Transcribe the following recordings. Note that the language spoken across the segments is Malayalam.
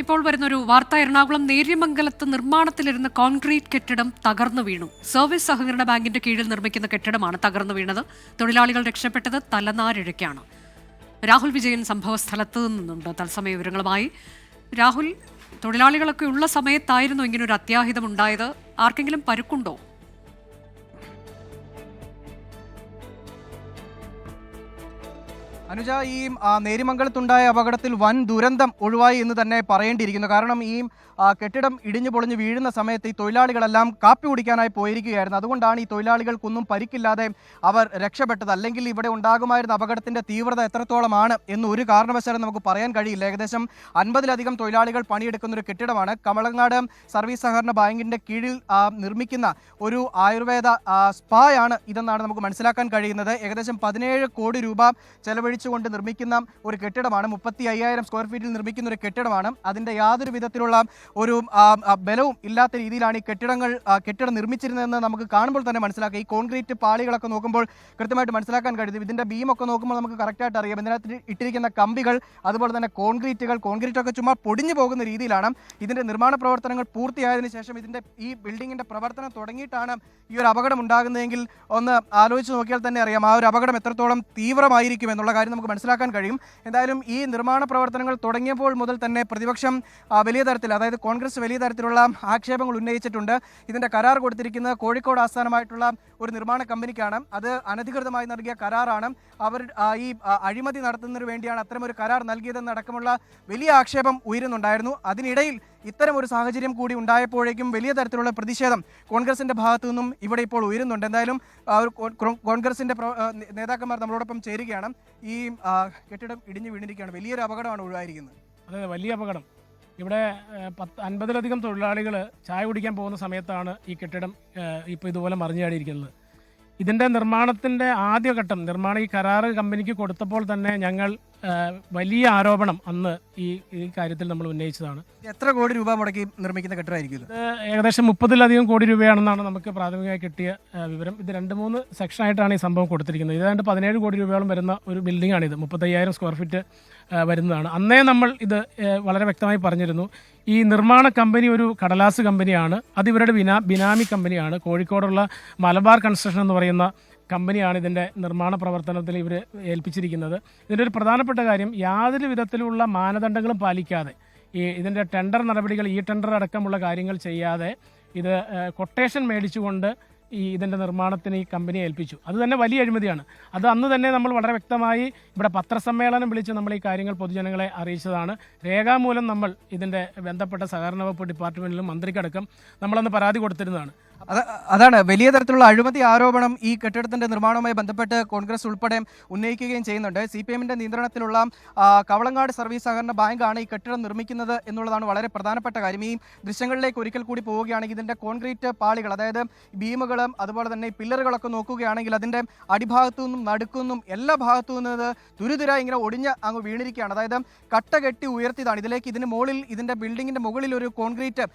ഇപ്പോൾ വരുന്നൊരു വാർത്ത. എറണാകുളം നേര്യമംഗലത്ത് നിർമ്മാണത്തിലിരുന്ന കോൺക്രീറ്റ് കെട്ടിടം തകർന്നു വീണു. സർവീസ് സഹകരണ ബാങ്കിന്റെ കീഴിൽ നിർമ്മിക്കുന്ന കെട്ടിടമാണ് തകർന്നു വീണത്. തൊഴിലാളികൾ രക്ഷപ്പെട്ടത് തലനാരിഴയ്ക്കാണ്. രാഹുൽ വിജയൻ സംഭവസ്ഥലത്ത് നിന്നുണ്ട് തത്സമയ വിവരങ്ങളുമായി. രാഹുൽ, തൊഴിലാളികളൊക്കെ ഉള്ള സമയത്തായിരുന്നു ഇങ്ങനൊരു അത്യാഹിതം ഉണ്ടായത്. ആർക്കെങ്കിലും പരുക്കുണ്ടോ? അനുജ, ഈ നേര്യമംഗലത്തുണ്ടായ അപകടത്തിൽ വൻ ദുരന്തം ഒഴിവായി എന്ന് തന്നെ പറയേണ്ടിയിരിക്കുന്നു. കാരണം ഈ കെട്ടിടം ഇടിഞ്ഞു പൊളിഞ്ഞ് വീഴുന്ന സമയത്ത് ഈ തൊഴിലാളികളെല്ലാം കാപ്പി കുടിക്കാനായി പോയിരിക്കുകയായിരുന്നു. അതുകൊണ്ടാണ് ഈ തൊഴിലാളികൾക്കൊന്നും പരിക്കില്ലാതെ അവർ രക്ഷപ്പെട്ടത്. അല്ലെങ്കിൽ ഇവിടെ ഉണ്ടാകുമായിരുന്ന അപകടത്തിൻ്റെ തീവ്രത എത്രത്തോളമാണ് എന്ന് ഒരു കാരണവശാലും നമുക്ക് പറയാൻ കഴിയില്ല. ഏകദേശം 50-ലധികം തൊഴിലാളികൾ പണിയെടുക്കുന്ന ഒരു കെട്ടിടമാണ്. കമളങ്ങാട് സർവീസ് സഹകരണ ബാങ്കിൻ്റെ കീഴിൽ നിർമ്മിക്കുന്ന ഒരു ആയുർവേദ സ്പായാണ് ഇതെന്നാണ് നമുക്ക് മനസ്സിലാക്കാൻ കഴിയുന്നത്. ഏകദേശം 17 കോടി രൂപ ചെലവഴിച്ചുകൊണ്ട് നിർമ്മിക്കുന്ന ഒരു കെട്ടിടമാണ്. 35,000 സ്ക്വയർ ഫീറ്റിൽ നിർമ്മിക്കുന്ന ഒരു കെട്ടിടമാണ്. അതിൻ്റെ യാതൊരു വിധത്തിലുള്ള ഒരു ബലവും ഇല്ലാത്ത രീതിയിലാണ് ഈ കെട്ടിടം നിർമ്മിച്ചിരുന്നതെന്ന് നമുക്ക് കാണുമ്പോൾ തന്നെ മനസ്സിലാക്കാം. ഈ കോൺക്രീറ്റ് പാളികളൊക്കെ നോക്കുമ്പോൾ കൃത്യമായിട്ട് മനസ്സിലാക്കാൻ കഴിയും. ഇതിൻ്റെ ബീമൊക്കെ നോക്കുമ്പോൾ നമുക്ക് കറക്റ്റായിട്ട് അറിയാം. ഇതിനകത്ത് ഇട്ടിരിക്കുന്ന കമ്പികൾ, അതുപോലെ തന്നെ കോൺക്രീറ്റൊക്കെ ചുമ്മാ പൊടിഞ്ഞു പോകുന്ന രീതിയിലാണ്. ഇതിൻ്റെ നിർമ്മാണ പ്രവർത്തനങ്ങൾ പൂർത്തിയായതിനു ശേഷം ഈ ബിൽഡിങ്ങിൻ്റെ പ്രവർത്തനം തുടങ്ങിയിട്ടാണ് ഈ ഒരു അപകടം ഉണ്ടാകുന്നതെങ്കിൽ ഒന്ന് ആലോചിച്ച് നോക്കിയാൽ തന്നെ അറിയാം ആ ഒരു അപകടം എത്രത്തോളം തീവ്രമായിരിക്കും എന്നുള്ള കാര്യം നമുക്ക് മനസ്സിലാക്കാൻ കഴിയും. എന്തായാലും ഈ നിർമ്മാണ പ്രവർത്തനങ്ങൾ തുടങ്ങിയപ്പോൾ മുതൽ തന്നെ പ്രതിപക്ഷം വലിയ തരത്തിൽ, അതായത് കോൺഗ്രസ് വലിയ തരത്തിലുള്ള ആക്ഷേപങ്ങൾ ഉന്നയിച്ചിട്ടുണ്ട്. ഇതിൻ്റെ കരാർ കൊടുത്തിരിക്കുന്നത് കോഴിക്കോട് ആസ്ഥാനമായിട്ടുള്ള ഒരു നിർമ്മാണ കമ്പനിക്കാണ്. അത് അനധികൃതമായി നൽകിയ കരാറാണ്. അവർ ഈ അഴിമതി നടത്തുന്നതിന് വേണ്ടിയാണ് അത്തരമൊരു കരാർ നൽകിയതെന്നടക്കമുള്ള വലിയ ആക്ഷേപം ഉയരുന്നുണ്ടായിരുന്നു. അതിനിടയിൽ ഇത്തരമൊരു സാഹചര്യം കൂടി ഉണ്ടായപ്പോഴേക്കും വലിയ തരത്തിലുള്ള പ്രതിഷേധം കോൺഗ്രസിൻ്റെ ഭാഗത്തു നിന്നും ഇവിടെ ഇപ്പോൾ ഉയരുന്നുണ്ട്. എന്തായാലും കോൺഗ്രസിൻ്റെ നേതാക്കന്മാർ നമ്മളോടൊപ്പം ചേരുകയാണ്. ഈ കെട്ടിടം ഇടിഞ്ഞു വീണിരിക്കുകയാണ്. വലിയൊരു അപകടമാണ് ഒഴിവായിരിക്കുന്നത്. അതെ, വലിയ അപകടം. ഇവിടെ 50-ലധികം തൊഴിലാളികൾ ചായ കുടിക്കാൻ പോകുന്ന സമയത്താണ് ഈ കെട്ടിടം ഇപ്പോൾ ഇതുപോലെ മറിഞ്ഞാടിയിരിക്കുന്നത്. ഇതിൻ്റെ നിർമ്മാണത്തിൻ്റെ ആദ്യഘട്ടം ഈ കരാറ് കമ്പനിക്ക് കൊടുത്തപ്പോൾ തന്നെ ഞങ്ങൾ വലിയ ആരോപണം അന്ന് ഈ കാര്യത്തിൽ നമ്മൾ ഉന്നയിച്ചതാണ്. എത്ര കോടി രൂപ മുടക്കി നിർമ്മിക്കുന്ന കെട്ടിടമായിരിക്കും ഇത്? ഏകദേശം 30-ലധികം കോടി രൂപയാണെന്നാണ് നമുക്ക് പ്രാഥമികമായി കിട്ടിയ വിവരം. ഇത് 2-3 സെക്ഷനായിട്ടാണ് ഈ സംഭവം കൊടുത്തിരിക്കുന്നത്. ഏതാണ്ട് 17 കോടി രൂപയോളം വരുന്ന ഒരു ബിൽഡിംഗാണിത്. 35,000 സ്ക്വയർ ഫീറ്റ് വരുന്നതാണ്. അന്നേ നമ്മൾ ഇത് വളരെ വ്യക്തമായി പറഞ്ഞിരുന്നു. ഈ നിർമ്മാണ കമ്പനി ഒരു കടലാസ് കമ്പനിയാണ്. അത് ഇവരുടെ ബിനാമി കമ്പനിയാണ്. കോഴിക്കോടുള്ള മലബാർ കൺസ്ട്രക്ഷൻ എന്ന് പറയുന്ന കമ്പനിയാണ് ഇതിൻ്റെ നിർമ്മാണ പ്രവർത്തനത്തിൽ ഇവർ ഏൽപ്പിച്ചിരിക്കുന്നത്. ഇതിൻ്റെ ഒരു പ്രധാനപ്പെട്ട കാര്യം, യാതൊരു വിധത്തിലുള്ള മാനദണ്ഡങ്ങളും പാലിക്കാതെ ഇതിൻ്റെ ടെൻഡർ നടപടികൾ, ടെൻഡർ അടക്കമുള്ള കാര്യങ്ങൾ ചെയ്യാതെ ഇത് കൊട്ടേഷൻ മേടിച്ചുകൊണ്ട് ഇതിൻ്റെ നിർമ്മാണത്തിന് ഈ കമ്പനിയെ ഏൽപ്പിച്ചു. അത് തന്നെ വലിയ അഴിമതിയാണ്. അത് അന്ന് തന്നെ നമ്മൾ വളരെ വ്യക്തമായി ഇവിടെ പത്രസമ്മേളനം വിളിച്ച് നമ്മൾ ഈ കാര്യങ്ങൾ പൊതുജനങ്ങളെ അറിയിച്ചതാണ്. രേഖാമൂലം നമ്മൾ ഇതിൻ്റെ ബന്ധപ്പെട്ട സഹകരണ വകുപ്പ് ഡിപ്പാർട്ട്മെൻറ്റിലും മന്ത്രിക്കടക്കം നമ്മളന്ന് പരാതി കൊടുത്തിരുന്നതാണ്. അതാണ് വലിയ തരത്തിലുള്ള അഴിമതി ആരോപണം ഈ കെട്ടിടത്തിൻ്റെ നിർമ്മാണവുമായി ബന്ധപ്പെട്ട് കോൺഗ്രസ് ഉൾപ്പെടെ ഉന്നയിക്കുകയും ചെയ്യുന്നുണ്ട്. CPM-ന്റെ നിയന്ത്രണത്തിലുള്ള കവളങ്ങാട് സർവീസ് സഹകരണ ബാങ്കാണ് ഈ കെട്ടിടം നിർമ്മിക്കുന്നത് എന്നുള്ളതാണ് വളരെ പ്രധാനപ്പെട്ട കാര്യം. ഈ ദൃശ്യങ്ങളിലേക്ക് ഒരിക്കൽ കൂടി പോവുകയാണെങ്കിൽ ഇതിൻ്റെ കോൺക്രീറ്റ് പാളികൾ, അതായത് ബീമുകളും അതുപോലെ തന്നെ ഈ പില്ലറുകളൊക്കെ നോക്കുകയാണെങ്കിൽ അതിൻ്റെ അടിഭാഗത്തു നിന്നും നടുക്കുന്നും എല്ലാ ഭാഗത്തു നിന്നത് തുരുതുരായി ഇങ്ങനെ ഒടിഞ്ഞ് അങ്ങ് വീണിരിക്കുകയാണ്. അതായത് കട്ട കെട്ടി ഉയർത്തിയതാണ്. ഇതിന് മുകളിൽ, ഇതിൻ്റെ ബിൽഡിങ്ങിൻ്റെ മുകളിൽ ഒരു കോൺക്രീറ്റ്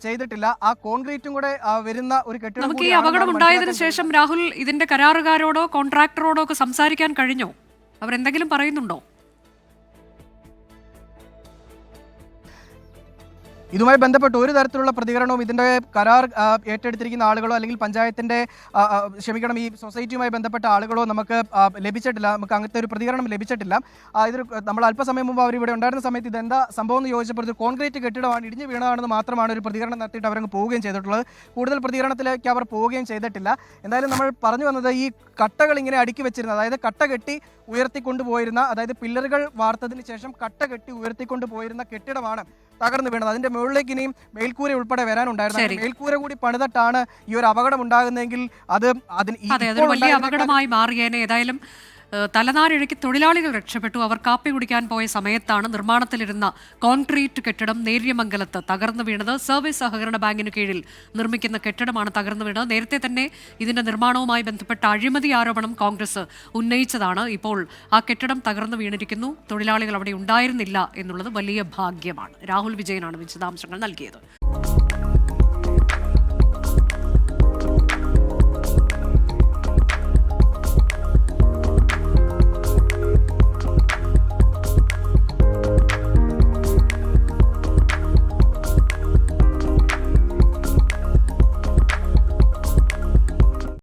ചെയ്തിട്ടില്ല. ആ കോൺക്രീറ്റും കൂടെ വരുന്ന നമുക്ക് ഈ അപകടം ഉണ്ടായതിനു ശേഷം രാഹുൽ, ഇതിന്റെ കരാറുകാരോടോ കോൺട്രാക്ടറോടോ ഒക്കെ സംസാരിക്കാൻ കഴിഞ്ഞോ? അവരെന്തെങ്കിലും പറയുന്നുണ്ടോ? ഇതുമായി ബന്ധപ്പെട്ട് ഒരു തരത്തിലുള്ള പ്രതികരണവും ഇതിൻ്റെ കരാർ ഏറ്റെടുത്തിരിക്കുന്ന ആളുകളോ അല്ലെങ്കിൽ പഞ്ചായത്തിൻ്റെ ഈ സൊസൈറ്റിയുമായി ബന്ധപ്പെട്ട ആളുകളോ നമുക്ക് ലഭിച്ചിട്ടില്ല. നമുക്ക് അങ്ങനത്തെ ഒരു പ്രതികരണം ലഭിച്ചിട്ടില്ല. നമ്മൾ അല്പസമയം മുമ്പ് അവരിവിടെ ഉണ്ടായിരുന്ന സമയത്ത് ഇതെന്താ സംഭവം എന്ന് ചോദിച്ചപ്പോൾ ഇത് കോൺക്രീറ്റ് കെട്ടിടമാണ്, ഇടിഞ്ഞു വീണതാണെന്ന് മാത്രമാണ് ഒരു പ്രതികരണം നടത്തിയിട്ട് അവരങ്ങ് പോവുകയും ചെയ്തിട്ടുള്ളത്. കൂടുതൽ പ്രതികരണത്തിലേക്ക് അവർ പോവുകയും ചെയ്തിട്ടില്ല. എന്തായാലും നമ്മൾ പറഞ്ഞു വന്നത് ഈ കട്ടകൾ ഇങ്ങനെ അടുക്കി വെച്ചിരുന്നത്, അതായത് കട്ട കെട്ടി ഉയർത്തിക്കൊണ്ടുപോയിരുന്ന, അതായത് പില്ലറുകൾ വാർത്തതിന് ശേഷം കട്ട കെട്ടി ഉയർത്തിക്കൊണ്ടുപോയിരുന്ന കെട്ടിടമാണ് തകർന്നു വീണത്. അതിന്റെ മുകളിലേക്ക് ഇനിയും മേൽക്കൂര ഉൾപ്പെടെ വരാനുണ്ടായിരുന്നു. മേൽക്കൂര കൂടി പണിതിട്ടാണ് ഈ ഒരു അപകടം ഉണ്ടാകുന്നതെങ്കിൽ അതൊരു വലിയ അപകടമായി മാറിയേനെ. ഏതായാലും തലനാരിഴയ്ക്ക് തൊഴിലാളികൾ രക്ഷപ്പെട്ടു. അവർ കാപ്പി കുടിക്കാൻ പോയ സമയത്താണ് നിർമ്മാണത്തിലിരുന്ന കോൺക്രീറ്റ് കെട്ടിടം നേര്യമംഗലത്ത് തകർന്നു വീണത്. സർവീസ് സഹകരണ ബാങ്കിന് കീഴിൽ നിർമ്മിക്കുന്ന കെട്ടിടമാണ് തകർന്നു വീണത്. നേരത്തെ തന്നെ ഇതിന്റെ നിർമ്മാണവുമായി ബന്ധപ്പെട്ട അഴിമതി ആരോപണം കോൺഗ്രസ് ഉന്നയിച്ചതാണ്. ഇപ്പോൾ ആ കെട്ടിടം തകർന്നു വീണിരിക്കുന്നു. തൊഴിലാളികൾ അവിടെ ഉണ്ടായിരുന്നില്ല എന്നുള്ളത് വലിയ ഭാഗ്യമാണ്. രാഹുൽ വിജയനാണ് വിശദാംശങ്ങൾ നൽകിയത്.